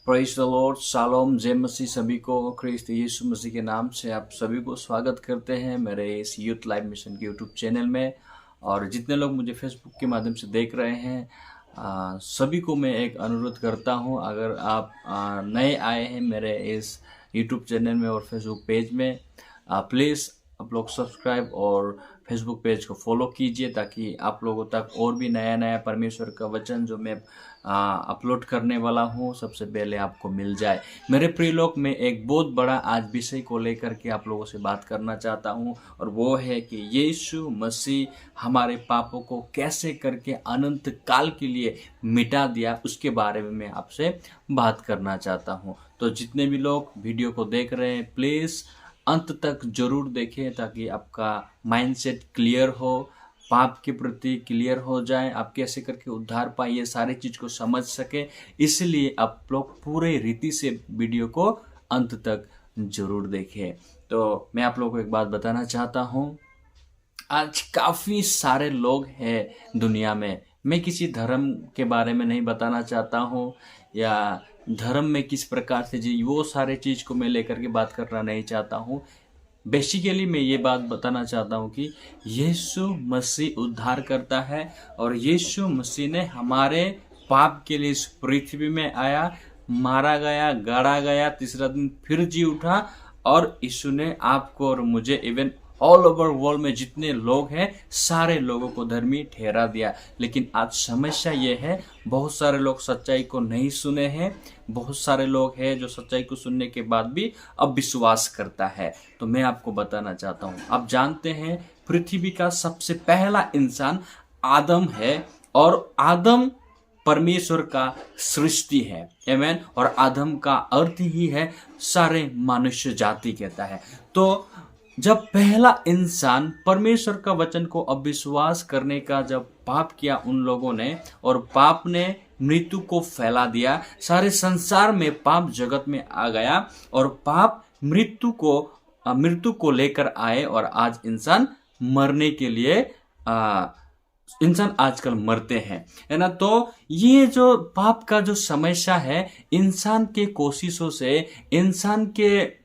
Praise the Lord, shalom, जय मसीह सभी को। ख्रीस्त यीशु मसीह के नाम से आप सभी को स्वागत करते हैं मेरे इस यूथ लाइव मिशन के यूट्यूब चैनल में। और जितने लोग मुझे फेसबुक के माध्यम से देख रहे हैं, सभी को मैं एक अनुरोध करता हूं, अगर आप नए आए हैं मेरे इस यूट्यूब चैनल में और फेसबुक पेज में, प्लीज़ आप लोग सब्सक्राइब और फेसबुक पेज को फॉलो कीजिए, ताकि आप लोगों तक और भी नया नया परमेश्वर का वचन जो मैं अपलोड करने वाला हूँ सबसे पहले आपको मिल जाए। मेरे प्रिय लोग, मैं एक बहुत बड़ा आज विषय को लेकर के आप लोगों से बात करना चाहता हूँ, और वो है कि यीशु मसीह हमारे पापों को कैसे करके अनंत काल के लिए मिटा दिया, उसके बारे में मैं आपसे बात करना चाहता हूँ। तो जितने भी लोग वीडियो को देख रहे हैं, प्लीज़ अंत तक जरूर देखें, ताकि आपका माइंडसेट क्लियर हो, पाप के प्रति क्लियर हो जाए, आप कैसे करके उद्धार पाए, ये सारी चीज को समझ सके। इसलिए आप लोग पूरे रीति से वीडियो को अंत तक जरूर देखें। तो मैं आप लोगों को एक बात बताना चाहता हूँ, आज काफी सारे लोग हैं दुनिया में। मैं किसी धर्म के बारे में नहीं बताना चाहता हूँ, या धर्म में किस प्रकार से जी वो सारे चीज को मैं लेकर के बात करना नहीं चाहता हूँ। बेसिकली मैं ये बात बताना चाहता हूँ कि यीशु मसीह उद्धार करता है, और यीशु मसीह ने हमारे पाप के लिए इस पृथ्वी में आया, मारा गया, गाड़ा गया, तीसरा दिन फिर जी उठा, और यीशु ने आपको और मुझे, इवन ऑल ओवर वर्ल्ड में जितने लोग हैं, सारे लोगों को धर्मी ठहरा दिया। लेकिन आज समस्या ये है, बहुत सारे लोग सच्चाई को नहीं सुने हैं, बहुत सारे लोग हैं जो सच्चाई को सुनने के बाद भी अविश्वास करता है। तो मैं आपको बताना चाहता हूँ, आप जानते हैं पृथ्वी का सबसे पहला इंसान आदम है, और आदम परमेश्वर का सृष्टि है, आमीन। और आदम का अर्थ ही है सारे मनुष्य जाति कहता है। तो जब पहला इंसान परमेश्वर का वचन को अविश्वास करने का जब पाप किया उन लोगों ने, और पाप ने मृत्यु को फैला दिया, सारे संसार में पाप जगत में आ गया, और पाप मृत्यु को लेकर आए, और आज इंसान मरने के लिए इंसान आजकल मरते हैं, है ना। तो ये जो पाप का जो समस्या है, इंसान के कोशिशों से, इंसान के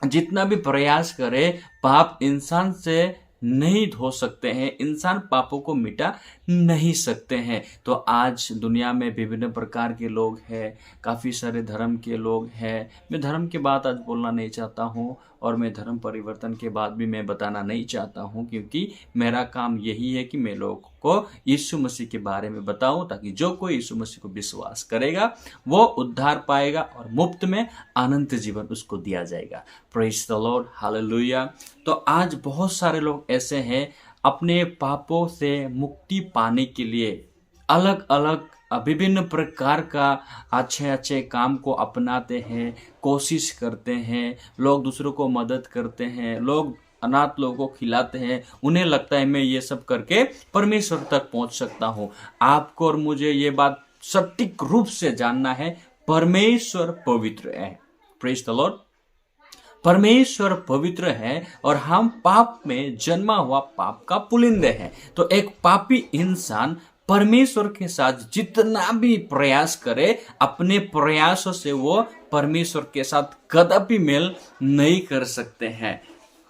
जितना भी प्रयास करे, पाप इंसान से नहीं धो सकते हैं, इंसान पापों को मिटा नहीं सकते हैं। तो आज दुनिया में विभिन्न प्रकार के लोग हैं, काफ़ी सारे धर्म के लोग हैं। मैं धर्म की बात आज बोलना नहीं चाहता हूँ, और मैं धर्म परिवर्तन के बाद भी मैं बताना नहीं चाहता हूँ, क्योंकि मेरा काम यही है कि मैं लोगों को यीशु मसीह के बारे में बताऊं, ताकि जो कोई यीशु मसीह को विश्वास करेगा वो उद्धार पाएगा, और मुफ्त में अनंत जीवन उसको दिया जाएगा। Praise the Lord, hallelujah. तो आज बहुत सारे लोग ऐसे हैं, अपने पापों से मुक्ति पाने के लिए अलग अलग विभिन्न प्रकार का अच्छे अच्छे काम को अपनाते हैं, कोशिश करते हैं। लोग दूसरों को मदद करते हैं, लोग अनाथ लोगों को खिलाते हैं, उन्हें लगता है मैं ये सब करके परमेश्वर तक पहुंच सकता हूं। आपको और मुझे ये बात सटीक रूप से जानना है, परमेश्वर पवित्र है। Praise the Lord. परमेश्वर पवित्र है, और हम पाप में जन्मा हुआ पाप का पुलिंदे हैं। तो एक पापी इंसान परमेश्वर के साथ जितना भी प्रयास करे, अपने प्रयासों से वो परमेश्वर के साथ कदापि मेल नहीं कर सकते हैं,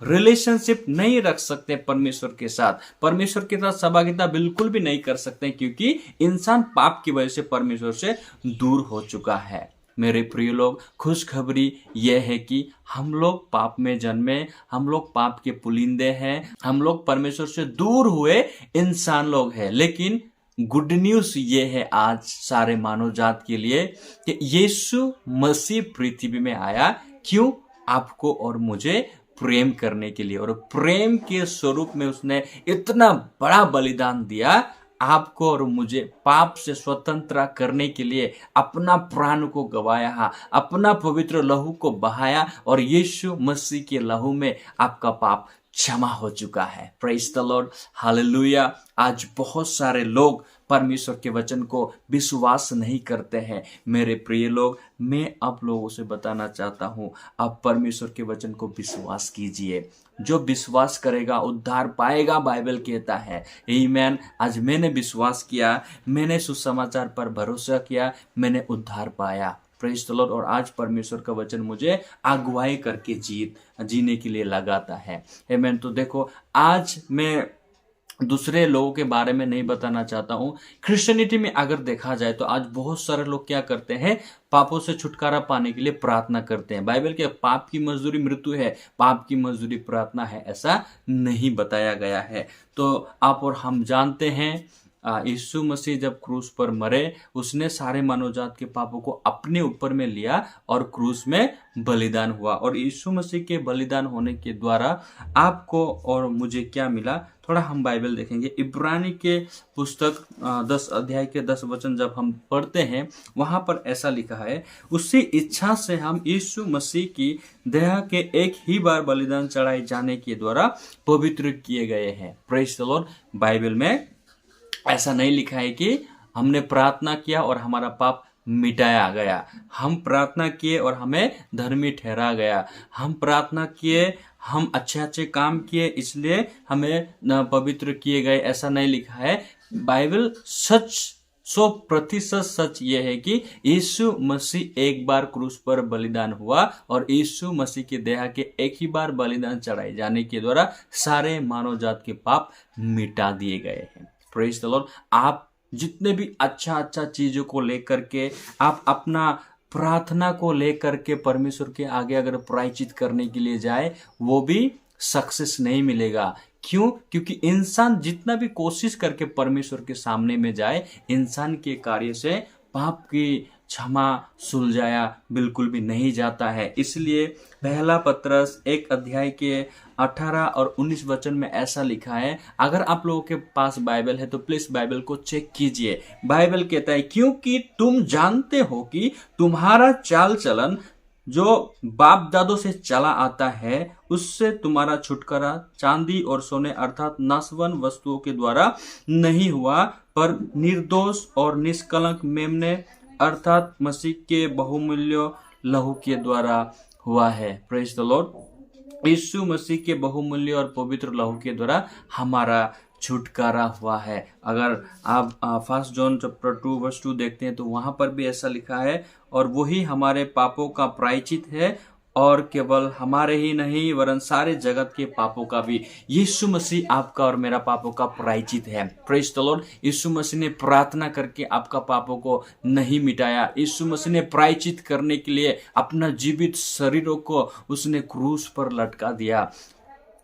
रिलेशनशिप नहीं रख सकते परमेश्वर के साथ, परमेश्वर के साथ सहभागिता बिल्कुल भी नहीं कर सकते, क्योंकि इंसान पाप की वजह से परमेश्वर से दूर हो चुका है। मेरे प्रिय लोग, खुशखबरी यह है कि हम लोग पाप में जन्मे, हम लोग पाप के पुलिंदे हैं, हम लोग परमेश्वर से दूर हुए इंसान लोग हैं। लेकिन गुड न्यूज ये है आज सारे मानव जात के लिए कि यीशु मसीह पृथ्वी में आया। क्यों? आपको और मुझे प्रेम करने के लिए, और प्रेम के स्वरूप में उसने इतना बड़ा बलिदान दिया, आपको और मुझे पाप से स्वतंत्र करने के लिए अपना प्राण को गवाया, अपना पवित्र लहू को बहाया, और यीशु मसीह के लहू में आपका पाप क्षमा हो चुका है। Praise the Lord, hallelujah. आज बहुत सारे लोग परमेश्वर के वचन को विश्वास नहीं करते हैं। मेरे प्रिय लोग, मैं आप लोगों से बताना चाहता हूं, आप परमेश्वर के वचन को विश्वास कीजिए। जो विश्वास करेगा उद्धार पाएगा, बाइबल कहता है। आमीन। आज मैंने विश्वास किया, मैंने सुसमाचार पर भरोसा किया, मैंने उद्धार पाया। Praise the Lord. और आज परमेश्वर का वचन मुझे अगुवाई करके जीने के लिए लगाता है। आमीन। तो देखो, आज मैं दूसरे लोगों के बारे में नहीं बताना चाहता हूं। क्रिश्चियनिटी में अगर देखा जाए तो आज बहुत सारे लोग क्या करते हैं, पापों से छुटकारा पाने के लिए प्रार्थना करते हैं। बाइबल के पाप की मजदूरी मृत्यु है, पाप की मजदूरी प्रार्थना है, ऐसा नहीं बताया गया है। तो आप और हम जानते हैं, यीशु मसीह जब क्रूस पर मरे, उसने सारे मानवजात के पापों को अपने ऊपर में लिया और क्रूस में बलिदान हुआ। और यीशु मसीह के बलिदान होने के द्वारा आपको और मुझे क्या मिला, थोड़ा हम बाइबल देखेंगे। इब्रानी के पुस्तक 10 अध्याय के 10 वचन जब हम पढ़ते हैं, वहां पर ऐसा लिखा है, उसी इच्छा से हम यीशु मसीह की देह के एक ही बार बलिदान चढ़ाए जाने के द्वारा पवित्र किए गए हैं। Praise the Lord. बाइबल में ऐसा नहीं लिखा है कि हमने प्रार्थना किया और हमारा पाप मिटाया गया। हम प्रार्थना किए और हमें धर्मी ठहरा गया। हम प्रार्थना किए, हम अच्छे अच्छे काम किए, इसलिए हमें पवित्र किए गए, ऐसा नहीं लिखा है। बाइबल सच 100% सच ये है कि यीशु मसीह एक बार क्रूस पर बलिदान हुआ और यीशु मसीह के देह के एक ही बार बलिदान चढ़ाए जाने के द्वारा सारे मानव जात के पाप मिटा दिए गए हैं। Praise the Lord. आप जितने भी अच्छा चीजों को लेकर के, आप अपना प्रार्थना को लेकर के परमेश्वर के आगे अगर प्रायश्चित करने के लिए जाए, वो भी सक्सेस नहीं मिलेगा। क्यों? क्योंकि इंसान जितना भी कोशिश करके परमेश्वर के सामने में जाए, इंसान के कार्य से पाप की क्षमा सुलझाया बिल्कुल भी नहीं जाता है। इसलिए पहला पत्रस 1 अध्याय के 18 और 19 वचन में ऐसा लिखा है। अगर आप लोगों के पास बाइबल है तो प्लीज बाइबल को चेक कीजिए। बाइबल कहता है, क्योंकि तुम जानते हो कि तुम्हारा चाल चलन जो बाप दादों से चला आता है, उससे तुम्हारा छुटकारा चांदी और सोने अर्थात नाशवान वस्तुओं के द्वारा नहीं हुआ, पर निर्दोष और निष्कलंक मेमने अर्थात मसीह के बहुमूल्य लहू के द्वारा हुआ है। Praise the Lord. Yeshu Masih के बहुमूल्य और पवित्र लहू के द्वारा हमारा छुटकारा हुआ है। अगर आप 1 जॉन चैप्टर 2 वर्स 2 देखते हैं तो वहां पर भी ऐसा लिखा है, और वही हमारे पापों का प्रायश्चित है, और केवल हमारे ही नहीं वरन सारे जगत के पापों का भी। यीशु मसीह आपका और मेरा पापों का प्रायश्चित है। Praise the Lord. Yeshu Masih ने प्रार्थना करके आपका पापों को नहीं मिटाया। यीशु मसीह ने प्रायश्चित करने के लिए अपना जीवित शरीरों को उसने क्रूस पर लटका दिया।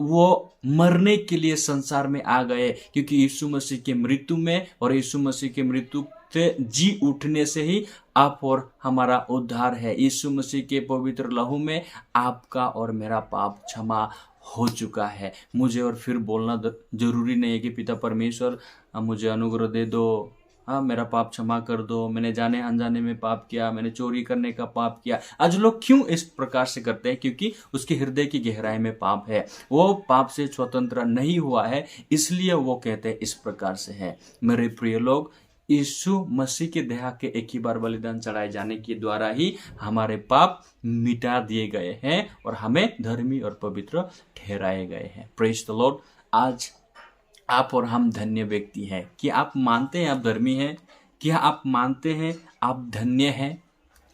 वो मरने के लिए संसार में आ गए, क्योंकि यीशु मसीह के मृत्यु में और यीशु मसीह के मृत्यु से जी उठने से ही आप और हमारा उद्धार है। यीशु मसीह के पवित्र लहू में आपका और मेरा पाप क्षमा हो चुका है। मुझे और फिर बोलना जरूरी नहीं है कि पिता परमेश्वर मुझे अनुग्रह दे दो, हाँ मेरा पाप क्षमा कर दो, मैंने जाने अनजाने में पाप किया, मैंने चोरी करने का पाप किया। आज लोग क्यों इस प्रकार से करते हैं? क्योंकि उसके हृदय की गहराई में पाप है, वो पाप से स्वतंत्र नहीं हुआ है, इसलिए वो कहते हैं इस प्रकार से है। मेरे प्रिय लोग, यीशु मसीह के देह के एक ही बार बलिदान चढ़ाए जाने के द्वारा ही हमारे पाप मिटा दिए गए हैं और हमें धर्मी और पवित्र ठहराए गए हैं। Praise the Lord. आज आप और हम धन्य व्यक्ति हैं। कि आप मानते हैं आप धर्मी हैं? क्या आप मानते हैं आप धन्य हैं?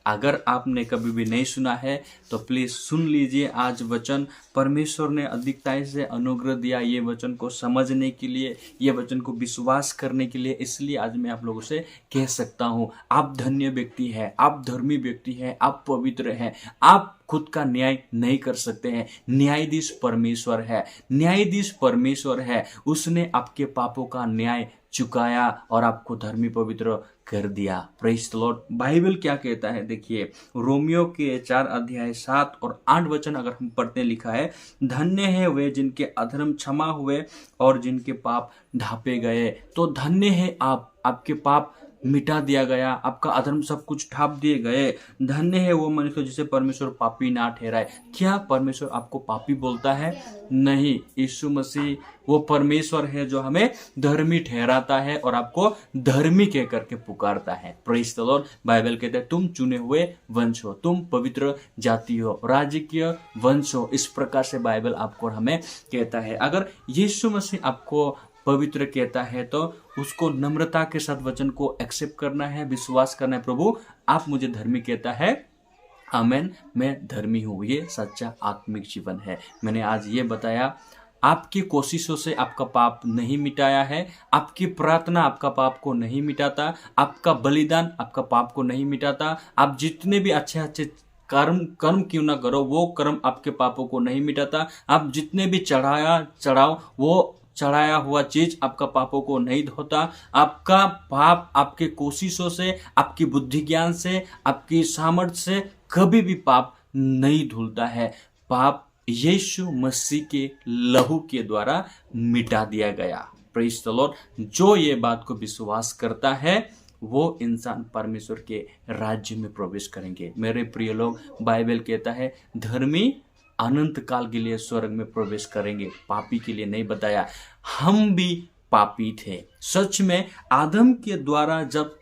अगर आपने कभी भी नहीं सुना है तो प्लीज सुन लीजिए आज वचन। परमेश्वर ने अधिकताई से अनुग्रह दिया ये वचन को समझने के लिए, ये वचन को विश्वास करने के लिए। इसलिए आज मैं आप लोगों से कह सकता हूँ, आप धन्य व्यक्ति हैं, आप धर्मी व्यक्ति हैं, आप पवित्र हैं। आप खुद का न्याय नहीं कर सकते हैं। न्यायाधीश परमेश्वर है, न्यायाधीश परमेश्वर है। उसने आपके पापों का न्याय चुकाया और आपको धर्मी पवित्र कर दिया। Praise the Lord. बाइबल क्या कहता है देखिए, रोमियो के 4 अध्याय 7 और 8 वचन अगर हम पढ़ते, लिखा है, धन्य है वे जिनके अधर्म क्षमा हुए और जिनके पाप ढांपे गए। तो धन्य है आप, आपके पाप मिटा दिया गया, आपका अधर्म सब कुछ ढांप दिए गए। धन्य है वो मनुष्य जिसे परमेश्वर पापी ना ठहराए। क्या परमेश्वर आपको पापी बोलता है? नहीं। यीशु मसीह वो परमेश्वर है जो हमें धर्मी ठहराता है और आपको धर्मी कह करके पुकारता है। Praise the Lord. बाइबल कहता है तुम चुने हुए वंश हो, तुम पवित्र जाति हो, राजकीय वंश हो। इस प्रकार से बाइबल आपको और हमें कहता है। अगर यीशु मसीह आपको पवित्र कहता है तो उसको नम्रता के साथ वचन को एक्सेप्ट करना है, विश्वास करना है। प्रभु आप मुझे धर्मी कहता है, आमेन, मैं धर्मी हूँ। ये सच्चा आत्मिक जीवन है। मैंने आज ये बताया, आपकी कोशिशों से आपका पाप नहीं मिटाया है, आपकी प्रार्थना आपका पाप को नहीं मिटाता, आपका बलिदान आपका पाप को नहीं मिटाता, आप जितने भी अच्छे अच्छे कर्म क्यों ना करो, वो कर्म आपके पापों को नहीं मिटाता, आप जितने भी चढ़ाओ वो चढ़ाया हुआ चीज आपका पापों को नहीं धोता। आपका पाप आपके कोशिशों से, आपकी बुद्धि ज्ञान से, आपकी सामर्थ्य से कभी भी पाप नहीं धुलता है। पाप यीशु मसीह के लहू के द्वारा मिटा दिया गया। Praise the Lord. जो ये बात को विश्वास करता है वो इंसान परमेश्वर के राज्य में प्रवेश करेंगे। मेरे प्रिय लोग, बाइबल कहता है धर्मी अनंत काल के लिए स्वर्ग में प्रवेश करेंगे, पापी के लिए नहीं बताया। हम भी पापी थे। सच में आदम के द्वारा जब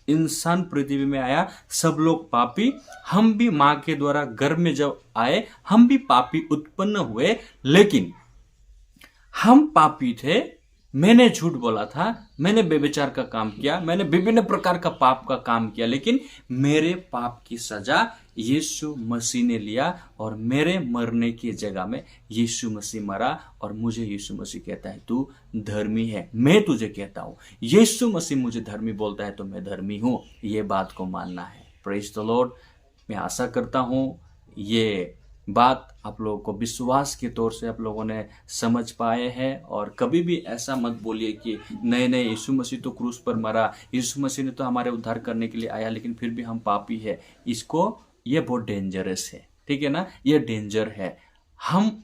इंसान पृथ्वी में आया, सब लोग पापी, हम भी मां के द्वारा गर्भ में जब आए हम भी पापी उत्पन्न हुए। लेकिन हम पापी थे, मैंने झूठ बोला था, मैंने व्यभिचार का काम किया, मैंने विभिन्न प्रकार का पाप का काम किया, लेकिन मेरे पाप की सजा यीशु मसीह ने लिया और मेरे मरने की जगह में यीशु मसीह मरा। और मुझे यीशु मसीह कहता है तू धर्मी है। मैं तुझे कहता हूं यीशु मसीह मुझे धर्मी बोलता है तो मैं धर्मी हूं। ये बात को मानना है। Praise the Lord. मैं आशा करता हूं ये बात आप लोगों को विश्वास के तौर से आप लोगों ने समझ पाए हैं। और कभी भी ऐसा मत बोलिए कि नहीं नहीं, यीशु मसीह तो क्रूस पर मरा, यीशु मसीह ने तो हमारे उद्धार करने के लिए आया, लेकिन फिर भी हम पापी है। ये बहुत डेंजरस है, ठीक है ना, ये डेंजर है।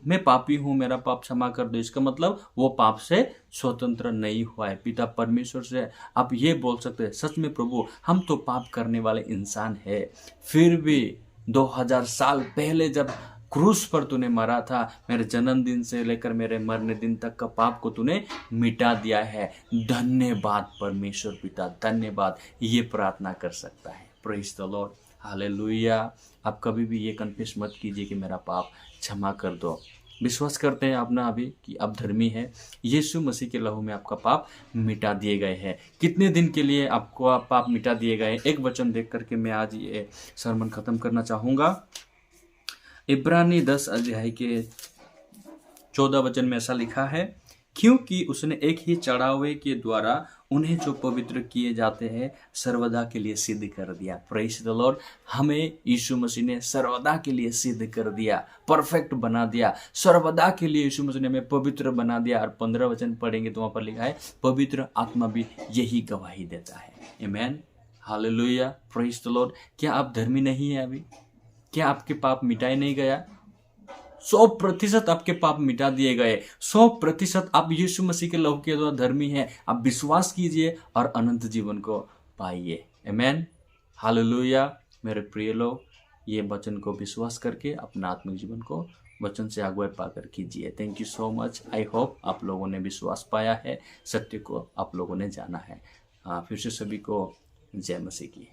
मैं पापी हूं, मेरा पाप क्षमा कर दो, इसका मतलब वो पाप से स्वतंत्र नहीं हुआ है। पिता परमेश्वर से आप ये बोल सकते हैं, सच में प्रभु हम तो पाप करने वाले इंसान है, फिर भी 2000 साल पहले जब क्रूस पर तूने मरा था, मेरे जन्मदिन से लेकर मेरे मरने दिन तक का पाप को तूने मिटा दिया है। धन्यवाद परमेश्वर पिता, धन्यवाद। ये प्रार्थना कर सकता है। Praise the Lord, hallelujah. आप कभी भी ये कन्फेस मत कीजिए कि मेरा पाप क्षमा कर दो। विश्वास करते हैं अपना अभी कि आप धर्मी है, यीशु मसीह के लहू में आपका पाप मिटा दिए गए हैं। कितने दिन के लिए आपको पाप मिटा दिए गए? एक वचन देख करके मैं आज ये सरमन खत्म करना चाहूँगा। इब्रानी 10 अध्याय के 14 वचन में ऐसा लिखा है, क्योंकि उसने एक ही चढ़ावे के द्वारा उन्हें जो पवित्र किए जाते हैं सर्वदा के लिए सिद्ध कर दिया। Praise the Lord. हमें यीशु मसीह ने सर्वदा के लिए सिद्ध कर दिया, परफेक्ट बना दिया। सर्वदा के लिए यीशु मसीह ने हमें पवित्र बना दिया। और 15 वचन पढ़ेंगे तो वहां पर लिखा है पवित्र आत्मा भी यही गवाही देता है। आमीन, हालेलुया, प्रेज़ द लॉर्ड। क्या आप धर्मी नहीं है अभी? क्या आपके पाप मिटाए नहीं गया? 100% आपके पाप मिटा दिए गए। 100% आप यीशु मसीह के लहू के द्वारा धर्मी हैं। आप विश्वास कीजिए और अनंत जीवन को पाइए। आमीन, हालेलुया। मेरे प्रिय लोग, ये वचन को विश्वास करके अपना आत्मिक जीवन को वचन से अगुवाई पाकर कीजिए। Thank you so much. I hope आप लोगों ने विश्वास पाया है, सत्य को आप लोगों ने जाना है। फिर से सभी को जय मसीह की।